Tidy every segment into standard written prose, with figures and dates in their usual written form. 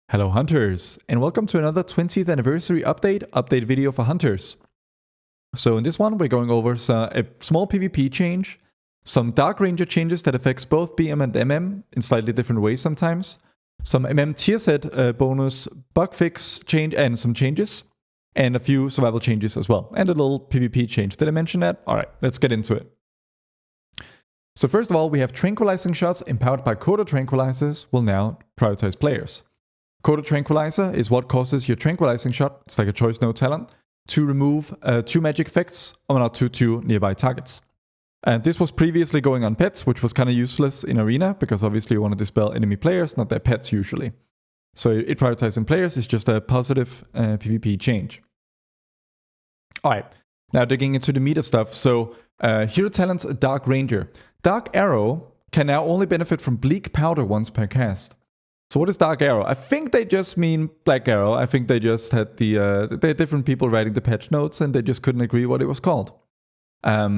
Hello Hunters, and welcome to another 20th anniversary update video for Hunters. So in this one we're going over a small PvP change, some Dark Ranger changes that affects both BM and MM in slightly different ways sometimes, some MM tier set bonus bug fix change and some changes, and a few survival changes as well, and a little PvP change. Did I mention that? Alright, let's get into it. So first of all, we have tranquilizing shots empowered by Coda Tranquilizers will now prioritize players. Coda Tranquilizer is what causes your tranquilizing shot, it's like a choice no talent, to remove 2 magic effects on two nearby targets. And this was previously going on pets, which was kind of useless in Arena, because obviously you want to dispel enemy players, not their pets usually. So it prioritizing players is just a positive PvP change. Alright, now digging into the meat of stuff. So hero talents Dark Ranger. Dark Arrow can now only benefit from Bleak Powder once per cast. So what is Dark Arrow? I think they just mean Black Arrow. I think they just had they had different people writing the patch notes and they just couldn't agree what it was called. Let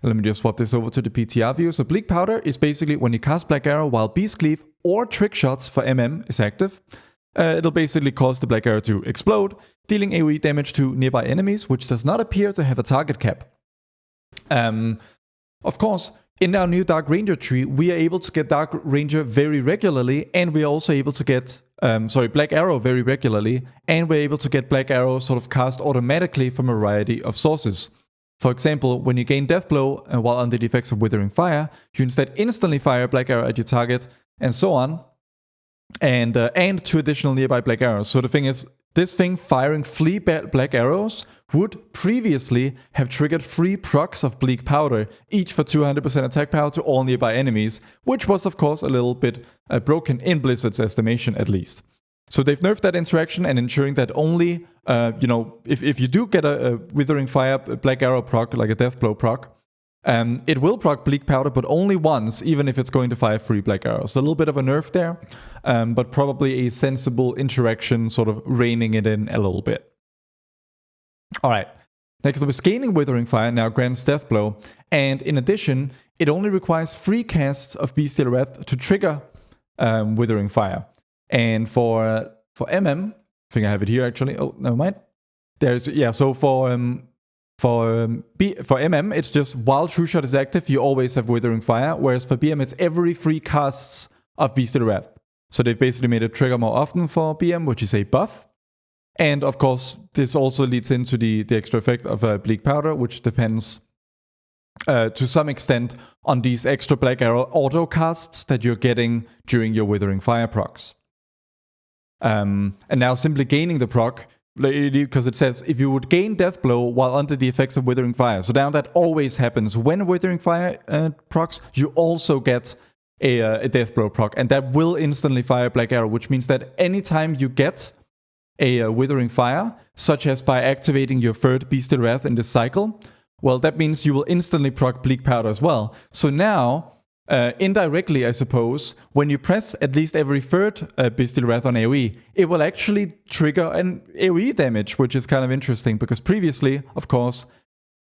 me just swap this over to the PTR view. So Bleak Powder is basically when you cast Black Arrow while Beast Cleave or Trick Shots for MM is active. It'll basically cause the Black Arrow to explode, dealing AoE damage to nearby enemies, which does not appear to have a target cap. Of course, in our new Dark Ranger tree, we are able to get Dark Ranger very regularly, and we are also able to get, Black Arrow very regularly, and we're able to get Black Arrow sort of cast automatically from a variety of sources. For example, when you gain Death Blow while under the effects of Withering Fire, you instead instantly fire Black Arrow at your target, and so on, and 2 additional nearby Black Arrows. So the thing is, this thing firing free Black Arrows would previously have triggered 3 procs of Bleak Powder, each for 200% attack power to all nearby enemies, which was of course a little bit broken in Blizzard's estimation at least. So they've nerfed that interaction and ensuring that only, if you do get a Withering Fire Black Arrow proc, like a Death Blow proc, it will proc Bleak Powder, but only once, even if it's going to fire 3 Black Arrows. So a little bit of a nerf there, but probably a sensible interaction, sort of reining it in a little bit. Alright, next up is Scaling Withering Fire now grants Death Blow, and in addition, it only requires 3 casts of Bestial Wrath to trigger Withering Fire. And for MM, I think I have it here actually, oh, never mind. So for MM, it's just while True Shot is active, you always have Withering Fire, whereas for BM, it's every 3 casts of Bestial Wrath. So they've basically made it trigger more often for BM, which is a buff. And of course, this also leads into the extra effect of Bleak Powder, which depends to some extent on these extra Black Arrow auto casts that you're getting during your Withering Fire procs. And now simply gaining the proc, because it says if you would gain Death Blow while under the effects of Withering Fire. So now that always happens. When Withering Fire procs, you also get a Death Blow proc, and that will instantly fire Black Arrow, which means that anytime you get a Withering Fire, such as by activating your 3rd Bestial Wrath in this cycle, well, that means you will instantly proc Bleak Powder as well. So now, indirectly, I suppose, when you press at least every 3rd Bestial Wrath on AoE, it will actually trigger an AoE damage, which is kind of interesting, because previously, of course,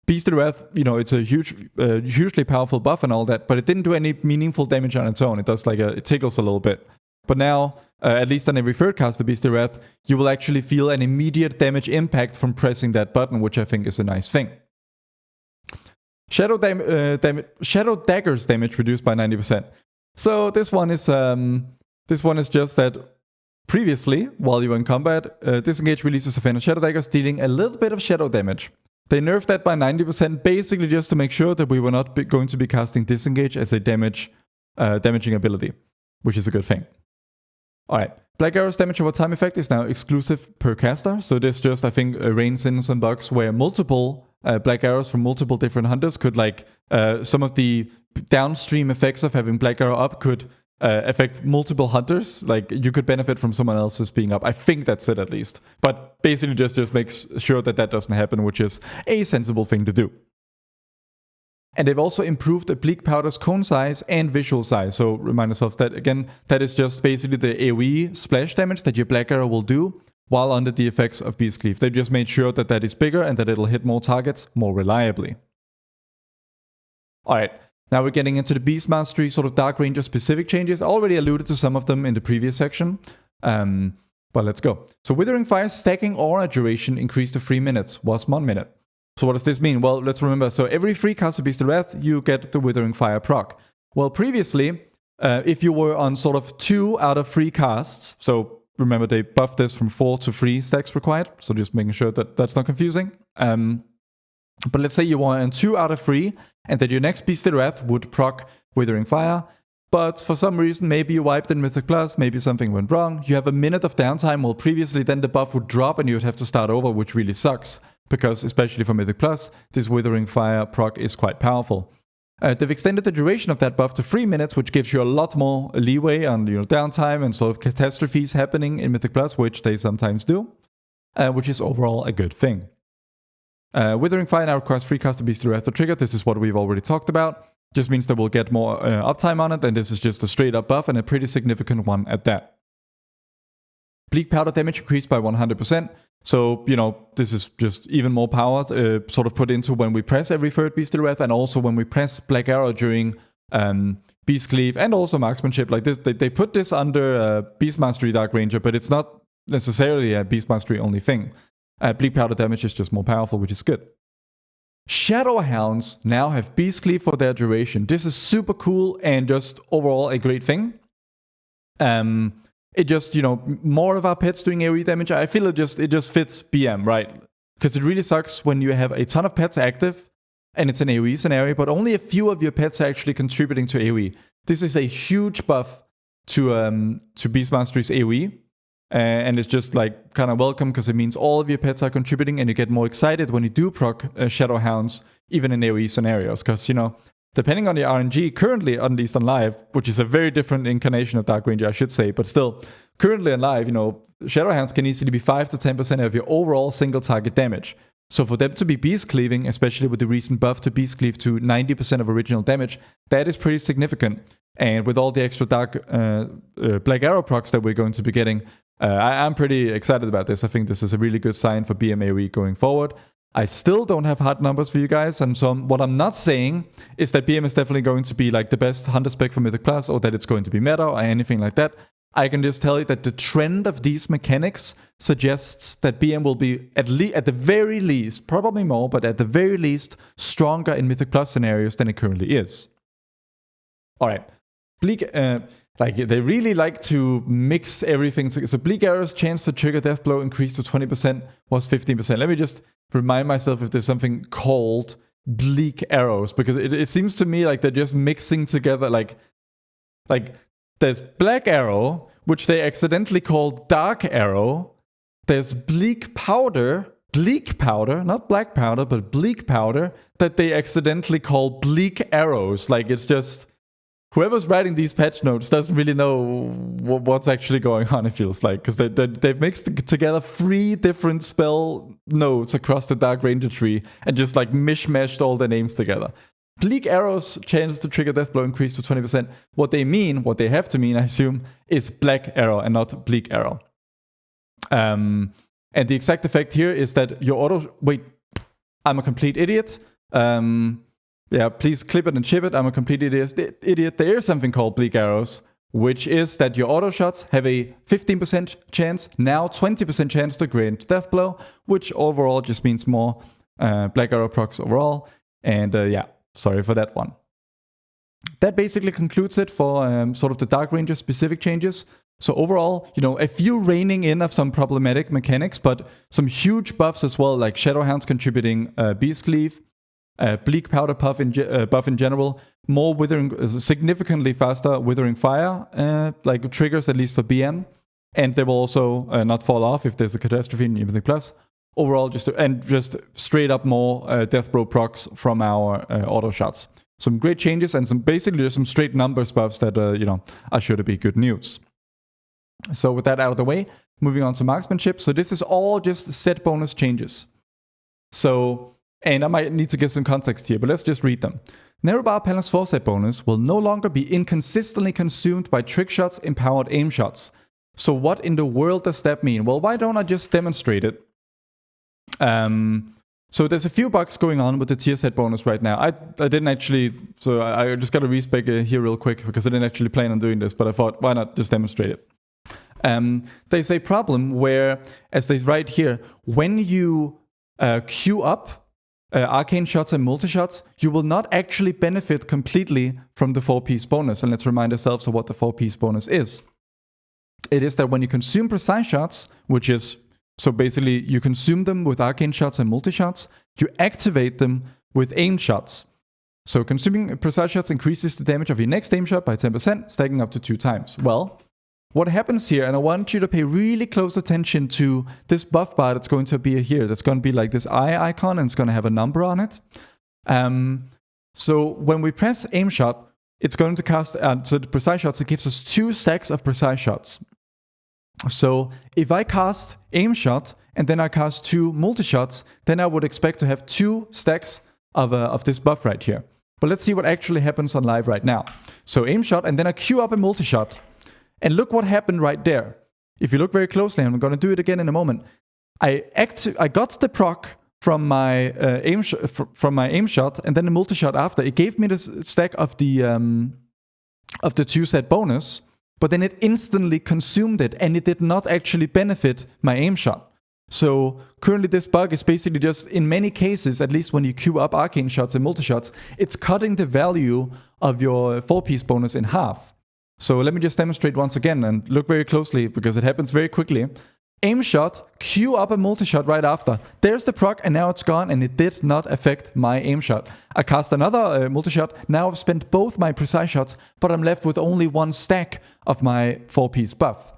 Bestial Wrath, it's a hugely powerful buff and all that, but it didn't do any meaningful damage on its own. It does it tickles a little bit. But now, at least on every 3rd cast of Bestial Wrath, you will actually feel an immediate damage impact from pressing that button, which I think is a nice thing. Shadow Dagger's damage reduced by 90%. So this one is just that previously, while you were in combat, Disengage releases a fan of Shadow Daggers, dealing a little bit of shadow damage. They nerfed that by 90%, basically just to make sure that we were not going to be casting Disengage as a damaging ability, which is a good thing. Alright, Black Arrow's damage over time effect is now exclusive per caster, so this just, I think, reins in some bugs where multiple Black Arrows from multiple different hunters could, some of the downstream effects of having Black Arrow up could affect multiple hunters. Like, you could benefit from someone else's being up. I think that's it at least. But basically just makes sure that doesn't happen, which is a sensible thing to do. And they've also improved the Bleak Powder's cone size and visual size. So remind yourselves that, again, that is just basically the AoE splash damage that your Black Arrow will do while under the effects of Beast Cleave. They just made sure that is bigger and that it'll hit more targets more reliably. Alright, now we're getting into the Beast Mastery, sort of Dark Ranger specific changes. I already alluded to some of them in the previous section. But let's go. So Withering Fire stacking aura duration increased to 3 minutes, was 1 minute. So what does this mean? Well, let's remember, so every 3 casts of Beast of Wrath, you get the Withering Fire proc. Well, previously, if you were on sort of 2 out of 3 casts, so remember they buffed this from 4 to 3 stacks required, so just making sure that that's not confusing. But let's say you were on 2 out of 3, and that your next Beast of Wrath would proc Withering Fire, but for some reason, maybe you wiped in Mythic Plus, maybe something went wrong, you have a minute of downtime, well previously then the buff would drop and you would have to start over, which really sucks, because especially for Mythic Plus, this Withering Fire proc is quite powerful. They've extended the duration of that buff to 3 minutes, which gives you a lot more leeway on downtime and sort of catastrophes happening in Mythic Plus, which they sometimes do, which is overall a good thing. Withering Fire now requires 3 casts of Beast of Wrath to trigger. This is what we've already talked about. Just means that we'll get more uptime on it, and this is just a straight up buff and a pretty significant one at that. Bleak Powder damage increased by 100%. So, this is just even more power sort of put into when we press every 3rd Beast of Wrath, and also when we press Black Arrow during Beast Cleave and also Marksmanship. Like this, they put this under Beast Mastery Dark Ranger, but it's not necessarily a Beast Mastery only thing. Bleak Powder damage is just more powerful, which is good. Shadowhounds now have Beast Cleave for their duration. This is super cool and just overall a great thing. It just, more of our pets doing AoE damage. I feel it just fits BM, right? Because it really sucks when you have a ton of pets active and it's an AoE scenario, but only a few of your pets are actually contributing to AoE. This is a huge buff to Beastmastery's AoE. And it's just like kind of welcome, because it means all of your pets are contributing and you get more excited when you do proc Shadowhounds, even in AoE scenarios. Because, depending on the RNG, currently, at least on live, which is a very different incarnation of Dark Ranger, I should say, but still, currently on live, Shadowhounds can easily be 5 to 10% of your overall single target damage. So for them to be Beast Cleaving, especially with the recent buff to Beast Cleave to 90% of original damage, that is pretty significant. And with all the extra Dark Black Arrow procs that we're going to be getting, I'm pretty excited about this. I think this is a really good sign for BM AoE going forward. I still don't have hard numbers for you guys, and so what I'm not saying is that BM is definitely going to be like the best Hunter spec for Mythic Plus, or that it's going to be meta, or anything like that. I can just tell you that the trend of these mechanics suggests that BM will be at the very least, probably more, but at the very least, stronger in Mythic Plus scenarios than it currently is. Alright, Bleak... they really like to mix everything together. So Bleak Arrow's chance to trigger Death Blow increased to 20%, was 15%. Let me just remind myself if there's something called Bleak Arrows, because it seems to me like they're just mixing together, like there's Black Arrow, which they accidentally call Dark Arrow. There's Bleak Powder, not Black Powder, but Bleak Powder, that they accidentally call Bleak Arrows. Like, it's just... Whoever's writing these patch notes doesn't really know what's actually going on, it feels like, because they've mixed together 3 different spell nodes across the Dark Ranger tree and just like mishmashed all the names together. Bleak Arrow's chance to trigger Death Blow increased to 20%. What they have to mean, I assume, is Black Arrow and not Bleak Arrow. And the exact effect here is that your auto... Wait, I'm a complete idiot. Yeah, please clip it and chip it. I'm a complete idiot. There is something called Bleak Arrows, which is that your auto shots have a 15% chance, now 20% chance to grant Death Blow, which overall just means more Black Arrow procs overall. And yeah, sorry for that one. That basically concludes it for sort of the Dark Ranger specific changes. So overall, a few reining in of some problematic mechanics, but some huge buffs as well, like Shadowhounds contributing Beast Cleave, Bleak Powder buff in general, more withering, significantly faster Withering Fire, like triggers at least for BM, and they will also not fall off if there's a catastrophe in Mythic Plus. Overall, just straight up more Death Blow procs from our auto shots. Some great changes and basically just some straight numbers buffs that are sure to be good news. So with that out of the way, moving on to marksmanship. So this is all just set bonus changes. So. And I might need to get some context here, but let's just read them. Narrowbar Paladin's Foresight bonus will no longer be inconsistently consumed by trick shots, empowered aim shots. So what in the world does that mean? Well, why don't I just demonstrate it? So there's a few bugs going on with the tier set bonus right now. I didn't actually, so I just got to respec here real quick because I didn't actually plan on doing this, but I thought, why not just demonstrate it? There's a problem where, as they write here, when you queue up arcane shots and multi-shots, you will not actually benefit completely from the 4-piece bonus. And let's remind ourselves of what the 4-piece bonus is. It is that when you consume precise shots, which is, so basically you consume them with arcane shots and multi-shots, you activate them with aim shots. So consuming precise shots increases the damage of your next aim shot by 10%, stacking up to 2 times. Well, what happens here, and I want you to pay really close attention to this buff bar that's going to appear here. That's going to be like this eye icon, and it's going to have a number on it. So when we press aim shot, it's going to cast, so the precise shots, it gives us 2 stacks of precise shots. So if I cast aim shot, and then I cast 2 multi-shots, then I would expect to have 2 stacks of this buff right here. But let's see what actually happens on live right now. So aim shot, and then I queue up a multi-shot. And look what happened right there. If you look very closely, and I'm going to do it again in a moment, I got the proc from my aim shot, and then the multi-shot after. It gave me this stack of the 2-set bonus, but then it instantly consumed it, and it did not actually benefit my aim shot. So currently this bug is basically just, in many cases, at least when you queue up arcane shots and multi-shots, it's cutting the value of your 4-piece bonus in half. So let me just demonstrate once again, and look very closely because it happens very quickly. Aim shot, queue up a multi-shot right after. There's the proc, and now it's gone, and it did not affect my aim shot. I cast another multi-shot. Now I've spent both my precise shots, but I'm left with only 1 stack of my 4-piece buff.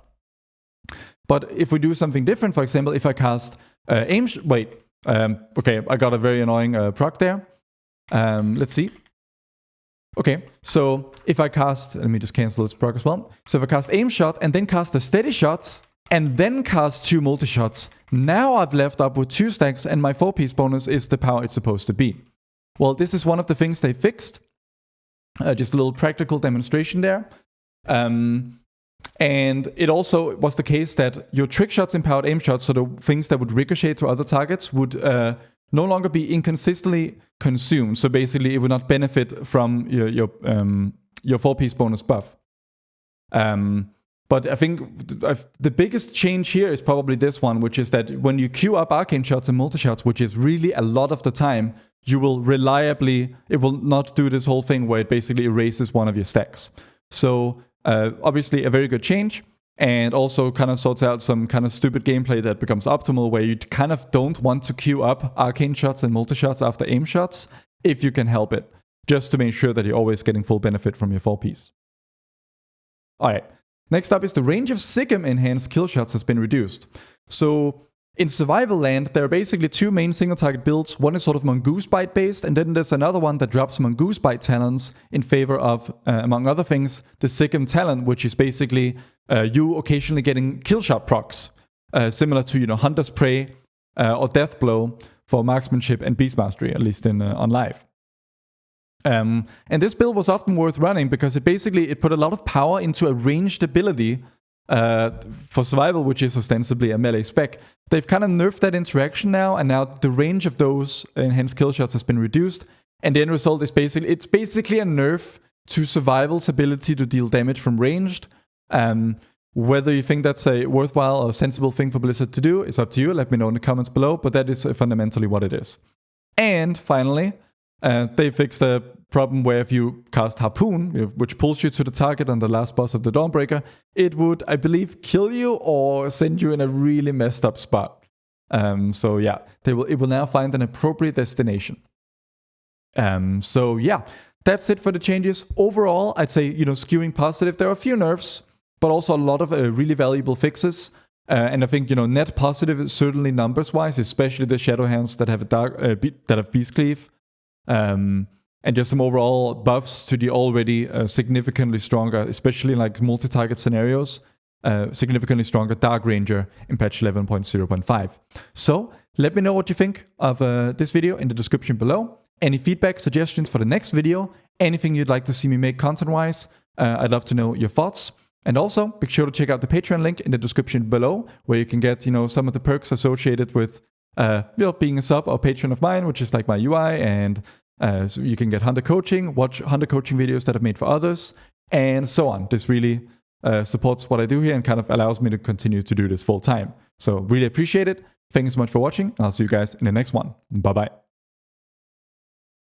But if we do something different, for example, if I cast okay, I got a very annoying proc there. Let's see. Okay, so if I cast, let me just cancel this proc as well. So if I cast aim shot and then cast a steady shot and then cast 2 multi-shots, now I've left up with 2 stacks, and my 4-piece bonus is the power it's supposed to be. Well, this is one of the things they fixed. Just a little practical demonstration there. And it also was the case that your trick shots, empowered aim shots, so the things that would ricochet to other targets, would no longer be inconsistently consumed. So basically, it would not benefit from your 4-piece bonus buff. But I think the biggest change here is probably this one, which is that when you queue up arcane shots and multi-shots, which is really a lot of the time, you will reliably, it will not do this whole thing where it basically erases one of your stacks. So obviously a very good change, and also kind of sorts out some kind of stupid gameplay that becomes optimal, where you kind of don't want to queue up arcane shots and multi-shots after aim shots if you can help it, just to make sure that you're always getting full benefit from your 4-piece. Alright, next up is the range of Sigim enhanced kill shots has been reduced. So in Survival Land, there are basically 2 main single target builds. One is sort of Mongoose Bite based, and then there's another one that drops Mongoose Bite talents in favor of, among other things, the Sigim talent, which is basically you occasionally getting kill shot procs, similar to Hunter's Prey or Death Blow for marksmanship and beast mastery, at least in on live. And this build was often worth running because it put a lot of power into a ranged ability for survival, which is ostensibly a melee spec. They've kind of nerfed that interaction now, and now the range of those enhanced kill shots has been reduced, and the end result is basically a nerf to survival's ability to deal damage from ranged. Whether you think that's a worthwhile or sensible thing for Blizzard to do is up to you. Let me know in the comments below, but that is fundamentally what it is. And finally, they fixed a problem where if you cast Harpoon, which pulls you to the target on the last boss of the Dawnbreaker, it would, I believe, kill you or send you in a really messed up spot. So yeah, it will now find an appropriate destination. So yeah, that's it for the changes. Overall, I'd say, skewing positive. There are a few nerfs, but also a lot of really valuable fixes. And I think, net positive is certainly numbers-wise, especially the Shadowhounds that have that have Beast Cleave. And just some overall buffs to the already significantly stronger, especially in like multi-target scenarios, significantly stronger Dark Ranger in patch 11.0.5. So let me know what you think of this video in the description below. Any feedback, suggestions for the next video, anything you'd like to see me make content-wise, I'd love to know your thoughts. And also, be sure to check out the Patreon link in the description below, where you can get, some of the perks associated with being a sub or patron of mine, which is like my UI, and so you can get Hunter coaching, watch Hunter coaching videos that I've made for others, and so on. This really supports what I do here and kind of allows me to continue to do this full time. So really appreciate it. Thank you so much for watching. I'll see you guys in the next one. Bye-bye.